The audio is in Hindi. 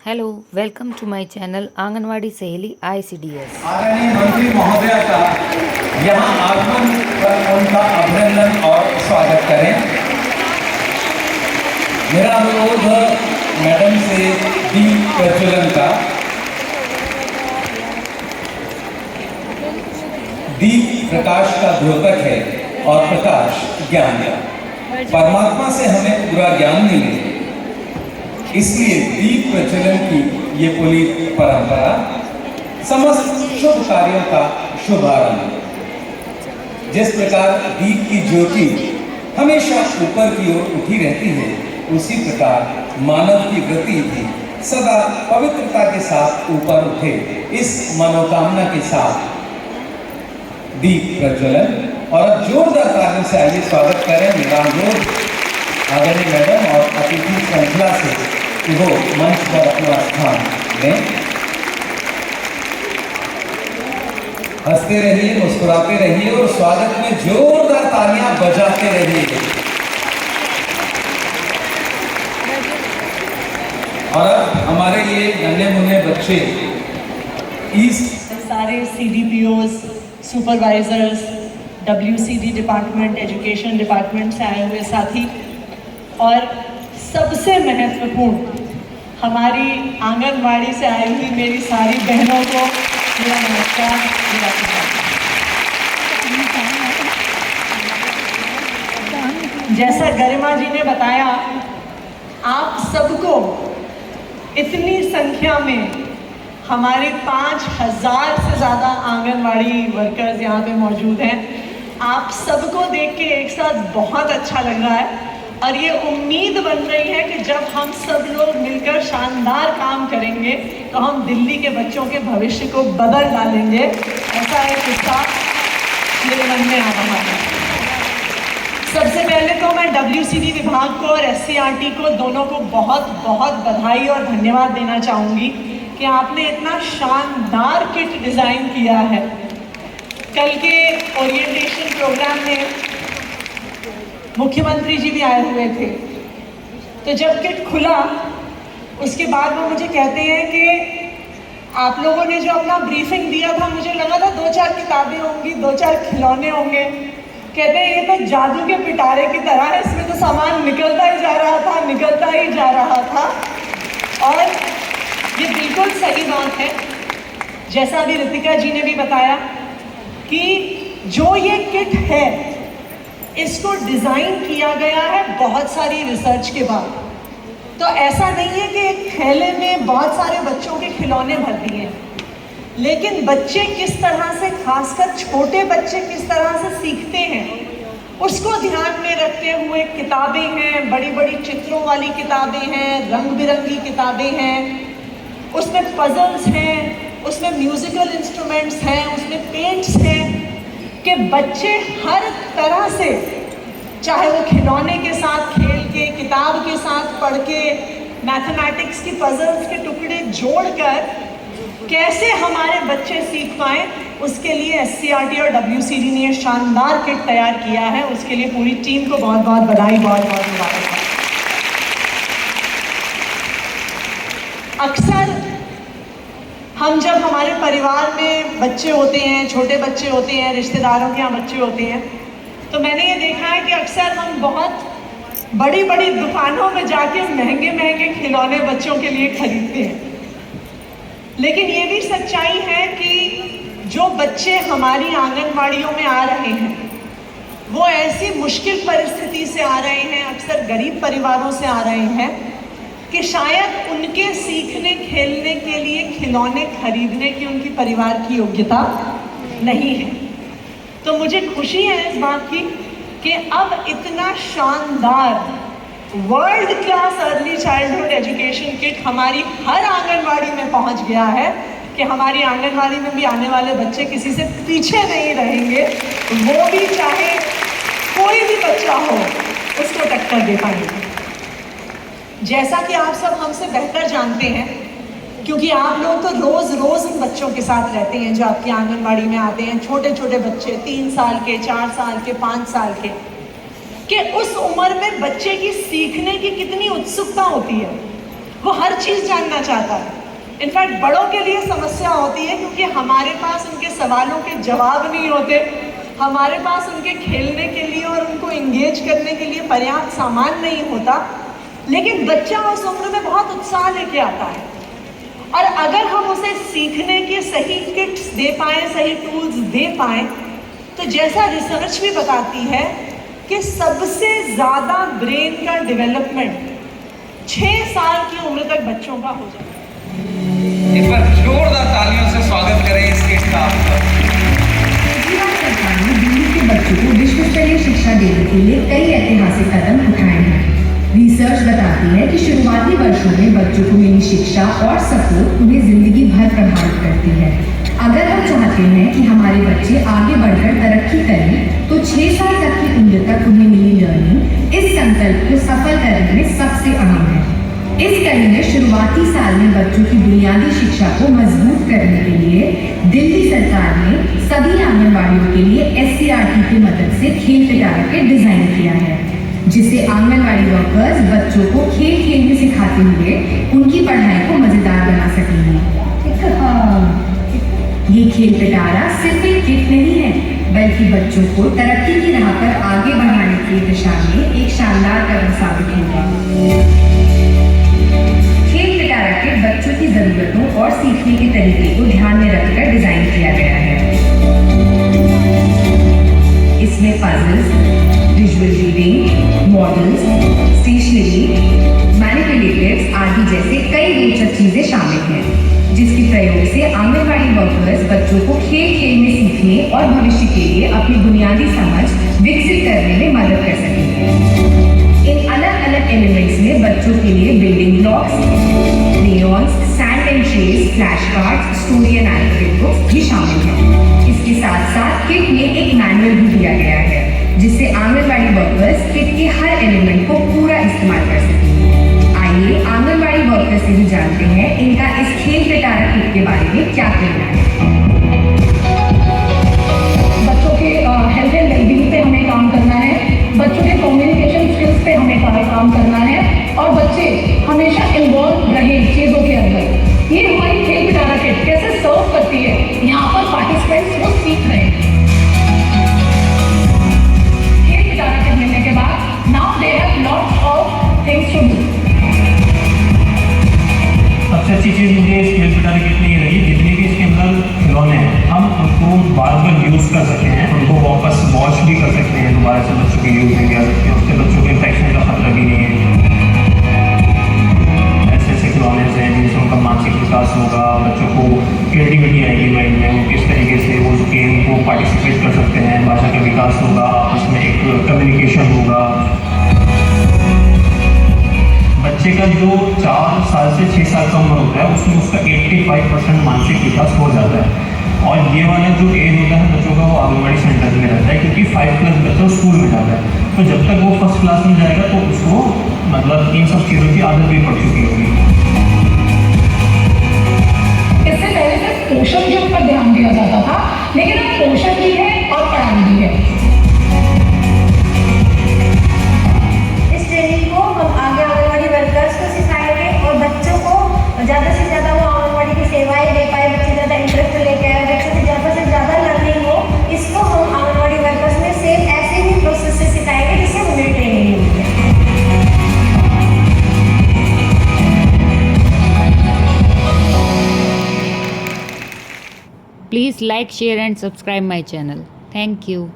Hello, welcome to my channel Anganwadi Saheli ICDS। आदरणीय मंत्री महोदया का यहाँ आगमन पर उनका अभिनंदन और स्वागत करें। मेरा अनुरोध मैडम से दीप प्रज्वलन का। दीप प्रकाश का द्योतक है और प्रकाश ज्ञान का। परमात्मा से हमें पूरा ज्ञान मिले, इसलिए दीप प्रज्वलन की ये पूरी परंपरा समस्त शुभ कार्यों का शुभारंभ। जिस प्रकार दीप की ज्योति हमेशा ऊपर की ओर उठी रहती है, उसी प्रकार मानव की वृत्ति भी सदा पवित्रता के साथ ऊपर उठे, इस मनोकामना के साथ दीप प्रज्वलन। और अब जोरदार तालियों से आइए स्वागत करें मेरा अनुरोध आदरणीय मैडम और अतिथि श्रृंखला से कि वो मंच पर अपना स्थान लें। हंसते रहिए, मुस्कुराते रहिए और स्वागत में जोरदार तालियां बजाते रहिए। और अब हमारे लिए नन्हे मुन्ने बच्चे सारे CDPOs, supervisors, WCD department, education department से आए हुए साथी और सबसे महत्वपूर्ण हमारी आंगनवाड़ी से आई हुई मेरी सारी बहनों को मेरा नमस्कार, मेरा जैसा गरिमा जी ने बताया, आप सबको इतनी संख्या में हमारे 5000 से ज़्यादा आंगनवाड़ी वर्कर्स यहाँ पे मौजूद हैं। आप सबको देख के एक साथ बहुत अच्छा लग रहा है और ये उम्मीद बन रही है कि जब हम सब लोग मिलकर शानदार काम करेंगे तो हम दिल्ली के बच्चों के भविष्य को बदल डालेंगे। ऐसा एक किस्सा मेरे मन में आ रहा है। सबसे पहले तो मैं WCD विभाग को और SCRT को दोनों को बहुत बहुत बधाई और धन्यवाद देना चाहूँगी कि आपने इतना शानदार किट डिज़ाइन किया है। कल के ओरिएंटेशन प्रोग्राम में मुख्यमंत्री जी भी आए हुए थे, तो जब किट खुला उसके बाद वो मुझे कहते हैं कि आप लोगों ने जो अपना ब्रीफिंग दिया था, मुझे लगा था 2-4 किताबें होंगी, 2-4 खिलौने होंगे। कहते हैं ये तो जादू के पिटारे की तरह है, इसमें तो सामान निकलता ही जा रहा था, निकलता ही जा रहा था। और ये बिल्कुल सही बात है, जैसा अभी रितिका जी ने भी बताया कि जो ये किट है इसको डिज़ाइन किया गया है बहुत सारी रिसर्च के बाद। तो ऐसा नहीं है कि एक थैले में बहुत सारे बच्चों के खिलौने भर दिए, लेकिन बच्चे किस तरह से, खासकर छोटे बच्चे किस तरह से सीखते हैं उसको ध्यान में रखते हुए किताबें हैं, बड़ी बड़ी चित्रों वाली किताबें हैं, रंग बिरंगी किताबें हैं, उसमें पजल्स हैं, उसमें म्यूजिकल इंस्ट्रूमेंट्स हैं, उसमें पेंट्स हैं कि बच्चे हर तरह से, चाहे वो खिलौने के साथ खेल के, किताब के साथ पढ़ के, मैथमेटिक्स की पजल्स के टुकड़े जोड़कर कैसे हमारे बच्चे सीख पाएँ, उसके लिए SCRT और WCD ने शानदार किट तैयार किया है। उसके लिए पूरी टीम को बहुत बहुत बधाई, बहुत बहुत मुबारक। अक्सर हम जब हमारे परिवार में बच्चे होते हैं, छोटे बच्चे होते हैं, रिश्तेदारों के यहाँ बच्चे होते हैं, तो मैंने ये देखा है कि अक्सर हम बहुत बड़ी बड़ी दुकानों में जाके महंगे महंगे खिलौने बच्चों के लिए खरीदते हैं। लेकिन ये भी सच्चाई है कि जो बच्चे हमारी आंगनवाड़ियों में आ रहे हैं वो ऐसी मुश्किल परिस्थिति से आ रहे हैं, अक्सर गरीब परिवारों से आ रहे हैं कि शायद उनके सीखने खेलने के लिए खिलौने खरीदने की उनकी परिवार की योग्यता नहीं है। तो मुझे खुशी है इस बात की कि अब इतना शानदार world class early childhood education kit हमारी हर आंगनवाड़ी में पहुंच गया है कि हमारी आंगनवाड़ी में भी आने वाले बच्चे किसी से पीछे नहीं रहेंगे, वो भी चाहे कोई भी बच्चा हो उसको टक्कर दे पाएंगे। जैसा कि आप सब हमसे बेहतर जानते हैं, क्योंकि आप लोग तो रोज़ रोज़ इन बच्चों के साथ रहते हैं जो आपकी आंगनवाड़ी में आते हैं, छोटे छोटे बच्चे 3 साल के, 4 साल के, 5 साल के, कि उस उम्र में बच्चे की सीखने की कितनी उत्सुकता होती है। वो हर चीज़ जानना चाहता है। इनफैक्ट बड़ों के लिए समस्या होती है क्योंकि हमारे पास उनके सवालों के जवाब नहीं होते, हमारे पास उनके खेलने के लिए और उनको इंगेज करने के लिए पर्याप्त सामान नहीं होता। लेकिन बच्चा उस उम्र में बहुत उत्साह लेके आता है, और अगर हम उसे सीखने के सही किट्स दे पाएँ, सही टूल्स दे पाएँ, तो जैसा रिसर्च भी बताती है कि सबसे ज़्यादा ब्रेन का डेवलपमेंट 6 साल की उम्र तक बच्चों का हो जाता है। एक बार जोरदार तालियों से स्वागत करें इसके स्टाफ का। केजरीवाल सरकार ने दिल्ली के बच्चों को विश्व स्तरीय शिक्षा देने के लिए कई ऐतिहासिक कदम उठाए हैं। रिसर्च बताती है कि शुरुआती वर्षों में बच्चों को मिली शिक्षा और सपोर्ट उन्हें जिंदगी भर प्रभावित करती है। अगर हम चाहते हैं कि हमारे बच्चे आगे बढ़कर तरक्की करें, तो 6 साल तक की उम्र तक उन्हें मिली लर्निंग इस संकल्प को सफल करने में सबसे अहम है। इस कड़ी में शुरुआती साल में बच्चों की बुनियादी शिक्षा को मजबूत करने के लिए दिल्ली सरकार ने सभी आंगनबाड़ियों के लिए SCRT की मदद से खेल पिटारा किट डिजाइन किया है, जिसे आंगनबाड़ी वर्कर्स बच्चों को खेल खेल में सिखाते हुए उनकी पढ़ाई को मजेदार बना सकेंगे। ये खेल पिटारा सिर्फ एक किट नहीं है, बल्कि बच्चों को तरक्की की राह पर आगे बढ़ाने की दिशा में एक शानदार कदम साबित होगा। खेल पिटारा किट बच्चों की जरूरतों और सीखने के तरीके को ध्यान में रखकर डिजाइन किया गया है। इसमें puzzles, visual reading, models, stationery, manipulatives आदि जैसे कई रोचक चीजें शामिल हैं, जिसके प्रयोग से आंगनबाड़ी वर्कर्स बच्चों को खेल खेल में सीखने और भविष्य के लिए अपनी बुनियादी समझ विकसित करने में मदद कर सकेंगे। इन अलग अलग एलिमेंट्स में बच्चों के लिए building blocks, crayons, sand and trace, flash cards, story and alphabet books भी शामिल हैं। इसके साथ साथ किट में एक मैनुअल भी दिया गया है, जिससे आंगनबाड़ी वर्कर्स किट के हर एलिमेंट को पूरा इस्तेमाल कर सकेंगे। आइए आंगनबाड़ी वर्कर्स से भी जानते हैं इनका इस खेल पिटारा किट के बारे में क्या कहना है। बच्चों के हेल्थ एंड वेलबींग पे हमें काम करना है, बच्चों के कम्युनिकेशन स्किल्स पे हमें काम करना है, और बच्चे हमेशा इन्वॉल्व रहे चीज़ों के अंदर। ये हमारी खेल पिटारा किट कैसे सर्व करती है, यहाँ पर पार्टिसिपेंट्स वो सीख रहे हैं। खेल पिटारा किट मिलने के बाद now they have lots of things to do. सबसे अच्छी चीज़ मुझे इस खेल पिटारा किट में ये लगी, जितने भी इसके अंदर खिलौने हैं हम उनको बार बार यूज़ कर सकते हैं, उनको वापस वॉश भी कर सकते हैं, दोबारा से बच्चों के यूज़ में आ सकते हैं, उससे बच्चों को इन्फेक्शन का खतरा भी नहीं है। ऐसे ऐसे खिलौने हैं जिनसे उनका मानसिक विकास होगा, बच्चों को क्रिएटिविटी आएगी माइंड में, वो किस तरीके से वो गेम को पार्टिसिपेट कर सकते हैं, भाषा का विकास होगा, आपस में एक कम्युनिकेशन होगा। बच्चे का जो 4 साल से 6 साल का उम्र होता है उसमें उसका 85% मानसिक विकास हो जाता है, और ये वाला जो एज होता है बच्चों का वो आंगनबाड़ी सेंटर में रहता है, क्योंकि 5+ बच्चा स्कूल में जाता है। तो जब तक वो फर्स्ट क्लास में जाएगा तो उसको मतलब इन सब चीज़ों की आदत भी पड़ चुकी होगी। इससे पहले सिर्फ पोषण के ऊपर ध्यान दिया जाता था, लेकिन अब पोषण भी है और पढ़ाई भी है। इस ट्रेनिंग को हम आगे आंगनबाड़ी वर्कर्स को सिखाएंगे, और बच्चों को ज़्यादा से ज़्यादा वो आंगनबाड़ी की सेवाएं दे पाए, बच्चे ज़्यादा इंटरेस्ट लेके आए, बच्चों से ज़्यादा लर्निंग हो। इसको हम आंगनबाड़ी वर्कर्स में सेम ऐसे ही प्रोसेस से सिखाएंगे जिससे हमें ट्रेनिंग मिलती है। Please like, share and subscribe my channel. Thank you.